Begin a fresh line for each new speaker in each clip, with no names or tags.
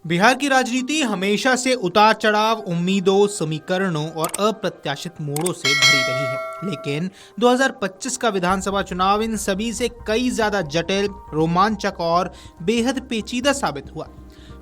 बिहार की राजनीति हमेशा से उतार चढ़ाव, उम्मीदों, समीकरणों और अप्रत्याशित मोड़ों से भरी रही है। लेकिन 2025 का विधानसभा चुनाव इन सभी से कई ज्यादा जटिल, रोमांचक और बेहद पेचीदा साबित हुआ।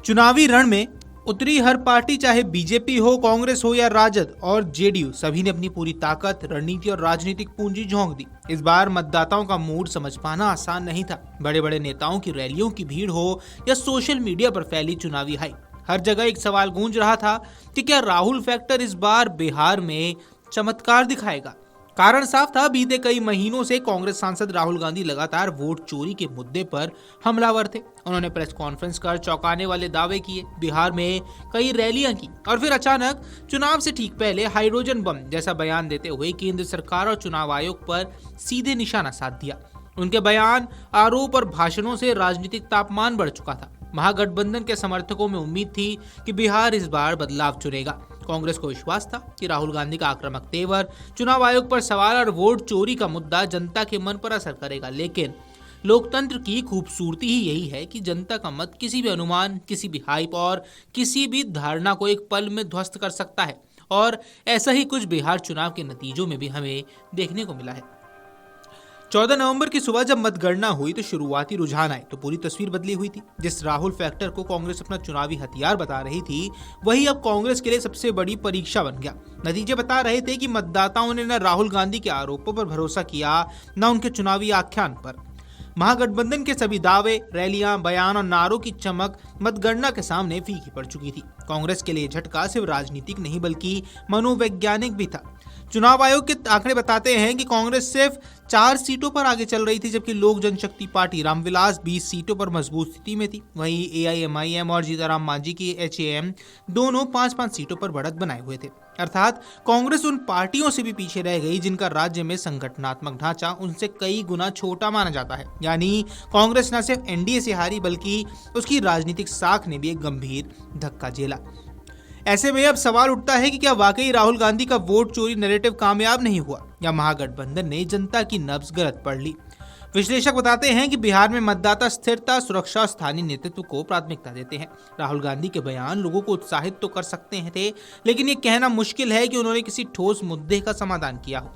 चुनावी रण में उतरी हर पार्टी, चाहे बीजेपी हो, कांग्रेस हो या राजद और जेडीयू, सभी ने अपनी पूरी ताकत, रणनीति और राजनीतिक पूंजी झोंक दी। इस बार मतदाताओं का मूड समझ पाना आसान नहीं था। बड़े बड़े नेताओं की रैलियों की भीड़ हो या सोशल मीडिया पर फैली चुनावी हाइप, हर जगह एक सवाल गूंज रहा था कि क्या राहुल फैक्टर इस बार बिहार में चमत्कार दिखाएगा। कारण साफ था, बीते कई महीनों से कांग्रेस सांसद राहुल गांधी लगातार वोट चोरी के मुद्दे पर हमलावर थे। उन्होंने प्रेस कॉन्फ्रेंस कर चौंकाने वाले दावे किए, बिहार में कई रैलियां की और फिर अचानक चुनाव से ठीक पहले हाइड्रोजन बम जैसा बयान देते हुए केंद्र सरकार और चुनाव आयोग पर सीधे निशाना साध दिया। उनके बयान, आरोप और भाषणों से राजनीतिक तापमान बढ़ चुका था। महागठबंधन के समर्थकों में उम्मीद थी कि बिहार इस बार बदलाव चुनेगा। कांग्रेस को विश्वास था कि राहुल गांधी का आक्रामक तेवर, चुनाव आयोग पर सवाल और वोट चोरी का मुद्दा जनता के मन पर असर करेगा। लेकिन लोकतंत्र की खूबसूरती ही यही है कि जनता का मत किसी भी अनुमान, किसी भी हाइप और किसी भी धारणा को एक पल में ध्वस्त कर सकता है। और ऐसा ही कुछ बिहार चुनाव के नतीजों में भी हमें देखने को मिला है। 14 नवंबर की सुबह जब मतगणना हुई तो शुरुआती रुझान आए तो पूरी तस्वीर बदली हुई थी। जिस राहुल फैक्टर को कांग्रेस अपना चुनावी हथियार बता रही थी, वही अब कांग्रेस के लिए सबसे बड़ी परीक्षा बन गया। नतीजे बता रहे थे कि मतदाताओं ने न राहुल गांधी के आरोपों पर भरोसा किया, न उनके चुनावी आख्यान पर। महागठबंधन के सभी दावे, रैलियां, बयान और नारों की चमक मतगणना के सामने फीकी पड़ चुकी थी। कांग्रेस के लिए झटका सिर्फ राजनीतिक नहीं बल्कि मनोवैज्ञानिक भी था। चुनाव आयोग के आंकड़े बताते हैं कि कांग्रेस सिर्फ 4 सीटों पर आगे चल रही थी, जबकि लोक जनशक्ति पार्टी रामविलास 20 सीटों पर मजबूत स्थिति में थी। वहीं एआईएमआईएम और जीतनराम मांझी की एचएएम दोनों 5-5 सीटों पर बढ़त बनाए हुए थे। अर्थात कांग्रेस उन पार्टियों से भी पीछे रह गई जिनका राज्य में संगठनात्मक ढांचा उनसे कई गुना छोटा माना जाता है। यानी कांग्रेस न सिर्फ एनडीए से हारी बल्कि उसकी राजनीतिक साख ने भी एक गंभीर धक्का झेला। ऐसे में अब सवाल उठता है कि क्या वाकई राहुल गांधी का वोट चोरी नैरेटिव कामयाब नहीं हुआ, या महागठबंधन ने जनता की नब्ज गलत पढ़ ली। विश्लेषक बताते हैं कि बिहार में मतदाता स्थिरता, सुरक्षा और स्थानीय नेतृत्व को प्राथमिकता देते हैं। राहुल गांधी के बयान लोगों को उत्साहित तो कर सकते थे, लेकिन ये कहना मुश्किल है कि उन्होंने किसी ठोस मुद्दे का समाधान किया हो।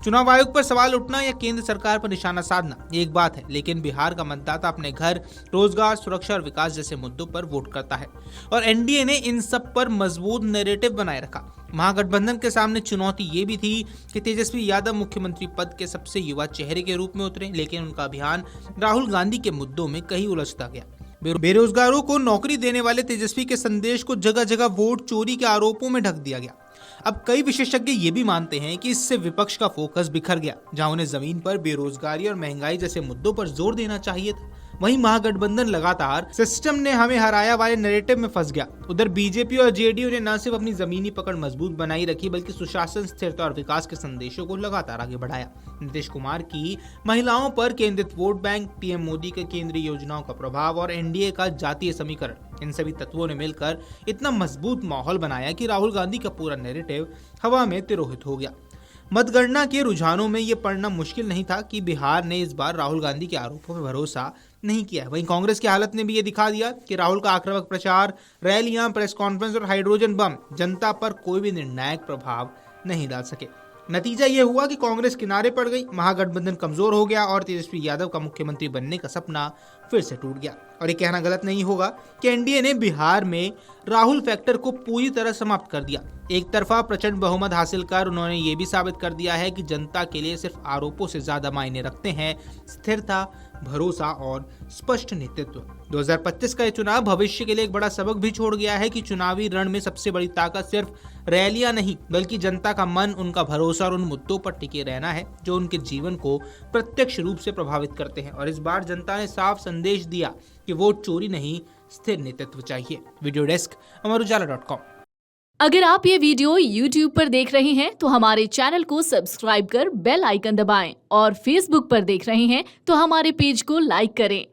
चुनाव आयोग पर सवाल उठना या केंद्र सरकार पर निशाना साधना ये एक बात है, लेकिन बिहार का मतदाता अपने घर, रोजगार, सुरक्षा और विकास जैसे मुद्दों पर वोट करता है और एनडीए ने इन सब पर मजबूत नैरेटिव बनाए रखा। महागठबंधन के सामने चुनौती ये भी थी कि तेजस्वी यादव मुख्यमंत्री पद के सबसे युवा चेहरे के रूप में उतरे, लेकिन उनका अभियान राहुल गांधी के मुद्दों में कहीं उलझता गया। बेरोजगारों को नौकरी देने वाले तेजस्वी के संदेश को जगह जगह वोट चोरी के आरोपों में ढक दिया गया। अब कई विशेषज्ञ ये भी मानते हैं कि इससे विपक्ष का फोकस बिखर गया। जहां उन्हें जमीन पर बेरोजगारी और महंगाई जैसे मुद्दों पर जोर देना चाहिए था, वहीं महागठबंधन लगातार सिस्टम ने हमें हराया वाले नैरेटिव में फंस गया। उधर बीजेपी और जेडीयू ने न सिर्फ अपनी जमीनी पकड़ मजबूत बनाई रखी बल्कि सुशासन, स्थिरता और विकास के संदेशों को लगातार आगे बढ़ाया। नीतीश कुमार की महिलाओं पर केंद्रित वोट बैंक, पीएम मोदी के केंद्रीय योजनाओं का प्रभाव और एनडीए का जातीय समीकरण, इन सभी तत्वों ने मिलकर इतना मजबूत माहौल बनाया कि राहुल गांधी का पूरा नैरेटिव हवा में तिरोहित हो गया। मतगणना के रुझानों में यह पढ़ना मुश्किल नहीं था कि बिहार ने इस बार राहुल गांधी के आरोपों पर भरोसा नहीं किया है। वहीं कांग्रेस की हालत ने भी ये दिखा दिया कि राहुल का आक्रामक प्रचार, रैलियां, प्रेस कॉन्फ्रेंस और हाइड्रोजन बम जनता पर कोई भी निर्णायक प्रभाव नहीं डाल सके। नतीजा यह हुआ कि कांग्रेस किनारे पड़ गई, महागठबंधन कमजोर हो गया और तेजस्वी यादव का मुख्यमंत्री बनने का सपना फिर से टूट गया। और ये कहना गलत नहीं होगा कि एनडीए ने बिहार में राहुल फैक्टर को पूरी तरह समाप्त कर दिया। एक तरफा प्रचंड बहुमत हासिल कर उन्होंने ये भी साबित कर दिया है कि जनता के लिए सिर्फ आरोपों से ज्यादा मायने रखते हैं स्थिरता, भरोसा और स्पष्ट नेतृत्व। 2025 का ये चुनाव भविष्य के लिए एक बड़ा सबक भी छोड़ गया है कि चुनावी रण में सबसे बड़ी ताकत सिर्फ रैलियां नहीं बल्कि जनता का मन, उनका भरोसा और उन मुद्दों पर टिके रहना है जो उनके जीवन को प्रत्यक्ष रूप से प्रभावित करते हैं। और इस बार जनता ने साफ संदेश दिया कि वोट चोरी नहीं, स्थिर नेतृत्व चाहिए। वीडियो डेस्क अमरुजाला.com।
अगर आप ये वीडियो YouTube पर देख रहे हैं तो हमारे चैनल को सब्सक्राइब कर बेल आइकन दबाएं और Facebook पर देख रहे हैं तो हमारे पेज को लाइक करें।